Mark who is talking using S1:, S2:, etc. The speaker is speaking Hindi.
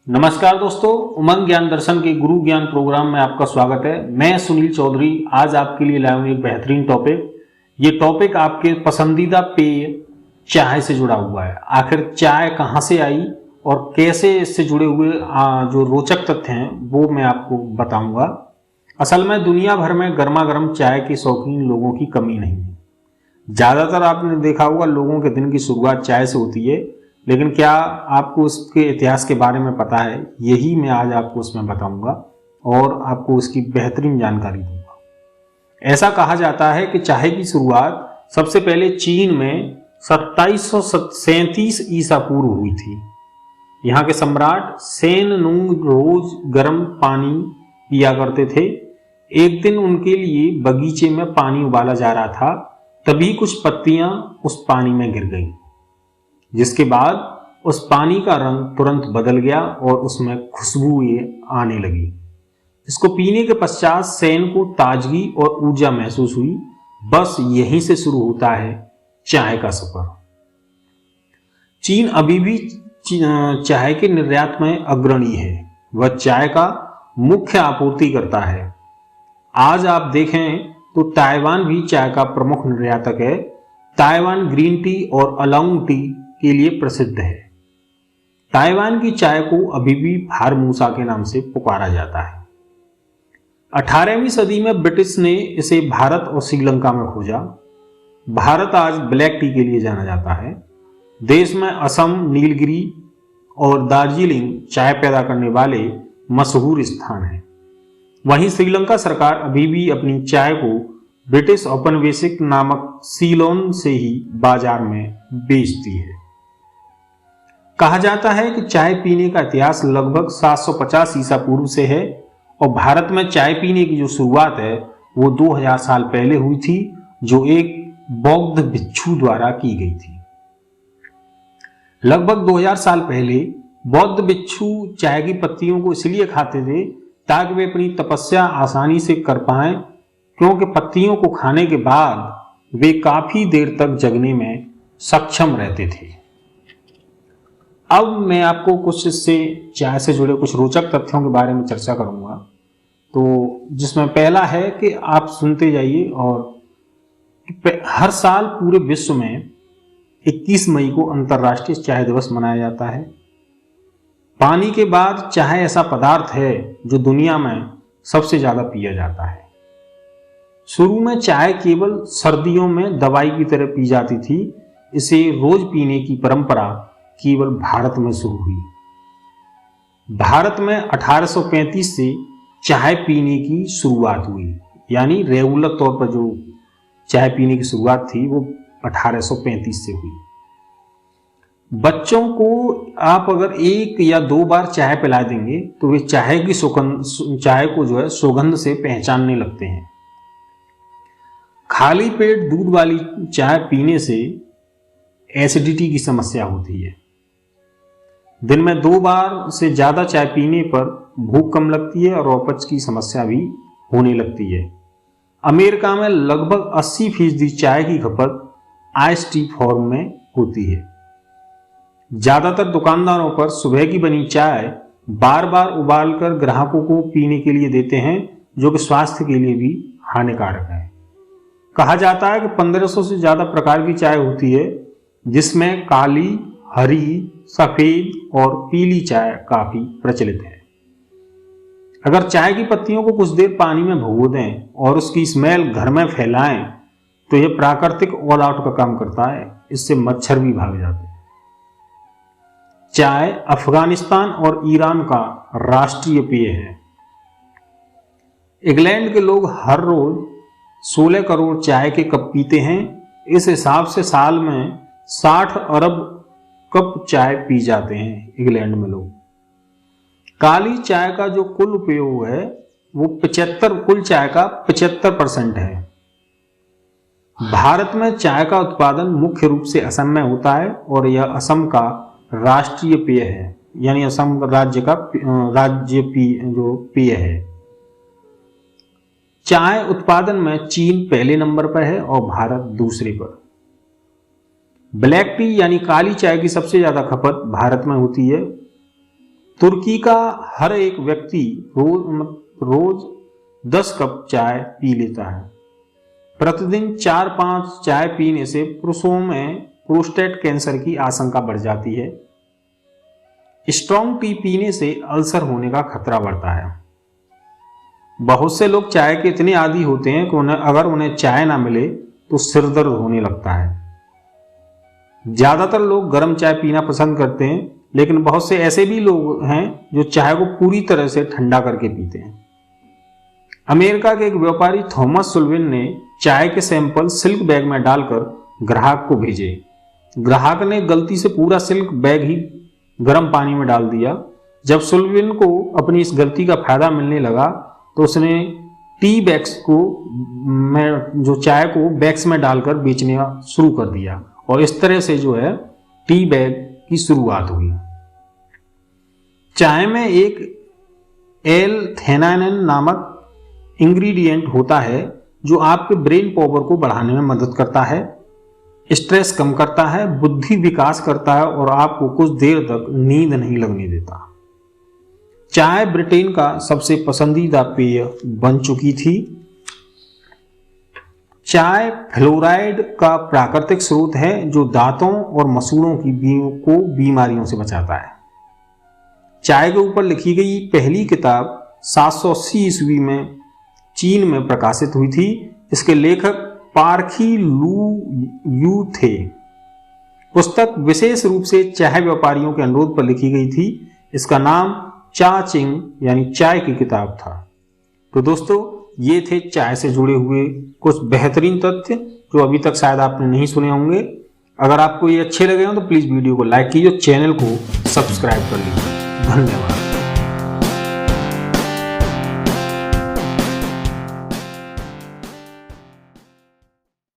S1: नमस्कार दोस्तों, उमंग ज्ञान दर्शन के गुरु ज्ञान प्रोग्राम में आपका स्वागत है। मैं सुनील चौधरी आज आपके लिए लाया हूं एक बेहतरीन टॉपिक। ये टॉपिक आपके पसंदीदा पेय चाय से जुड़ा हुआ है। आखिर चाय कहां से आई और कैसे इससे जुड़े हुए जो रोचक तथ्य हैं वो मैं आपको बताऊंगा। असल में दुनिया भर में गर्मा गर्म चाय के शौकीन लोगों की कमी नहीं है। ज्यादातर आपने देखा होगा लोगों के दिन की शुरुआत चाय से होती है, लेकिन क्या आपको उसके इतिहास के बारे में पता है? यही मैं आज आपको उसमें बताऊंगा और आपको उसकी बेहतरीन जानकारी दूंगा। ऐसा कहा जाता है कि चाय की शुरुआत सबसे पहले चीन में 2737 ईसा पूर्व हुई थी। यहाँ के सम्राट सेन नुंग रोज गर्म पानी पिया करते थे। एक दिन उनके लिए बगीचे में पानी उबाला जा रहा था, तभी कुछ पत्तियां उस पानी में गिर गईं, जिसके बाद उस पानी का रंग तुरंत बदल गया और उसमें खुशबू आने लगी। इसको पीने के पश्चात सैन को ताजगी और ऊर्जा महसूस हुई। बस यहीं से शुरू होता है चाय का सफर। चीन अभी भी चाय के निर्यात में अग्रणी है। वह चाय का मुख्य आपूर्ति करता है। आज आप देखें तो ताइवान भी चाय का प्रमुख निर्यातक है। ताइवान ग्रीन टी और अलोंग टी के लिए प्रसिद्ध है। ताइवान की चाय को अभी भी फार्मूसा के नाम से पुकारा जाता है। 18वीं सदी में ब्रिटिश ने इसे भारत और श्रीलंका में खोजा। भारत आज ब्लैक टी के लिए जाना जाता है। देश में असम, नीलगिरी और दार्जिलिंग चाय पैदा करने वाले मशहूर स्थान हैं। वहीं श्रीलंका सरकार अभी भी अपनी चाय को ब्रिटिश औपनिवेशिक नामक सीलोन से ही बाजार में बेचती है। कहा जाता है कि चाय पीने का इतिहास लगभग 750 ईसा पूर्व से है और भारत में चाय पीने की जो शुरुआत है वो 2000 साल पहले हुई थी, जो एक बौद्ध भिक्षु द्वारा की गई थी। लगभग 2000 साल पहले बौद्ध भिक्षु चाय की पत्तियों को इसलिए खाते थे ताकि वे अपनी तपस्या आसानी से कर पाएं, क्योंकि पत्तियों को खाने के बाद वे काफी देर तक जगने में सक्षम रहते थे। अब मैं आपको कुछ इससे चाय से जुड़े कुछ रोचक तथ्यों के बारे में चर्चा करूंगा, तो जिसमें पहला है कि आप सुनते जाइए। और हर साल पूरे विश्व में 21 मई को अंतर्राष्ट्रीय चाय दिवस मनाया जाता है। पानी के बाद चाय ऐसा पदार्थ है जो दुनिया में सबसे ज्यादा पिया जाता है। शुरू में चाय केवल सर्दियों में दवाई की तरह पी जाती थी। इसे रोज पीने की परंपरा केवल भारत में शुरू हुई। भारत में 1835 से चाय पीने की शुरुआत हुई, यानी रेगुलर तौर पर जो चाय पीने की शुरुआत थी वो 1835 से हुई। बच्चों को आप अगर 1 या 2 बार चाय पिला देंगे तो वे चाय को जो है सुगंध से पहचानने लगते हैं। खाली पेट दूध वाली चाय पीने से एसिडिटी की समस्या होती है। दिन में 2 बार से ज्यादा चाय पीने पर भूख कम लगती है और अपच की समस्या भी होने लगती है। अमेरिका में लगभग 80% चाय की खपत आइस टी फॉर्म में होती है। ज्यादातर दुकानदारों पर सुबह की बनी चाय बार बार उबालकर ग्राहकों को पीने के लिए देते हैं, जो कि स्वास्थ्य के लिए भी हानिकारक है। कहा जाता है कि 1500 से ज्यादा प्रकार की चाय होती है, जिसमें काली, हरी, सफेद और पीली चाय काफी प्रचलित है। अगर चाय की पत्तियों को कुछ देर पानी में भिगो दें और उसकी स्मेल घर में फैलाएं तो यह प्राकृतिक ऑल आउट का काम करता है। इससे मच्छर भी भाग जाते हैं। चाय अफगानिस्तान और ईरान का राष्ट्रीय पेय है। इंग्लैंड के लोग हर रोज 16 करोड़ चाय के कप पीते हैं। इस हिसाब से साल में 60 अरब कप चाय पी जाते हैं इंग्लैंड में लोग। काली चाय का जो कुल उपयोग है वो कुल चाय का 75% है। भारत में चाय का उत्पादन मुख्य रूप से असम में होता है और यह असम का राष्ट्रीय पेय है, यानी असम राज्य का जो पेय है। चाय उत्पादन में चीन पहले नंबर पर है और भारत दूसरे पर। ब्लैक टी यानी काली चाय की सबसे ज्यादा खपत भारत में होती है। तुर्की का हर एक व्यक्ति रोज 10 कप चाय पी लेता है। प्रतिदिन 4-5 चाय पीने से पुरुषों में प्रोस्टेट कैंसर की आशंका बढ़ जाती है। स्ट्रॉन्ग टी पीने से अल्सर होने का खतरा बढ़ता है। बहुत से लोग चाय के इतने आदी होते हैं कि अगर उन्हें चाय ना मिले तो सिर दर्द होने लगता है। ज्यादातर लोग गर्म चाय पीना पसंद करते हैं, लेकिन बहुत से ऐसे भी लोग हैं जो चाय को पूरी तरह से ठंडा करके पीते हैं। अमेरिका के एक व्यापारी थॉमस सुल्विन ने चाय के सैंपल सिल्क बैग में डालकर ग्राहक को भेजे। ग्राहक ने गलती से पूरा सिल्क बैग ही गर्म पानी में डाल दिया। जब सुल्विन को अपनी इस गलती का फायदा मिलने लगा तो उसने टी बैग्स को जो चाय को बैग्स में डालकर बेचना शुरू कर दिया और इस तरह से जो है टी बैग की शुरुआत हुई। चाय में एक एल-थेनाइन नामक इंग्रेडिएंट होता है जो आपके ब्रेन पावर को बढ़ाने में मदद करता है, स्ट्रेस कम करता है, बुद्धि विकास करता है और आपको कुछ देर तक नींद नहीं लगने देता। चाय ब्रिटेन का सबसे पसंदीदा पेय बन चुकी थी। चाय फ्लोराइड का प्राकृतिक स्रोत है जो दांतों और मसूड़ों को बीमारियों से बचाता है। चाय के ऊपर लिखी गई पहली किताब 780 ईस्वी में चीन में प्रकाशित हुई थी। इसके लेखक पारखी लू यू थे। पुस्तक विशेष रूप से चाय व्यापारियों के अनुरोध पर लिखी गई थी। इसका नाम चा चिंग यानी चाय की किताब था। तो दोस्तों, ये थे चाय से जुड़े हुए कुछ बेहतरीन तथ्य जो अभी तक शायद आपने नहीं सुने होंगे। अगर आपको ये अच्छे लगे हो तो प्लीज वीडियो को लाइक कीजिए, चैनल को सब्सक्राइब कर लीजिए। धन्यवाद।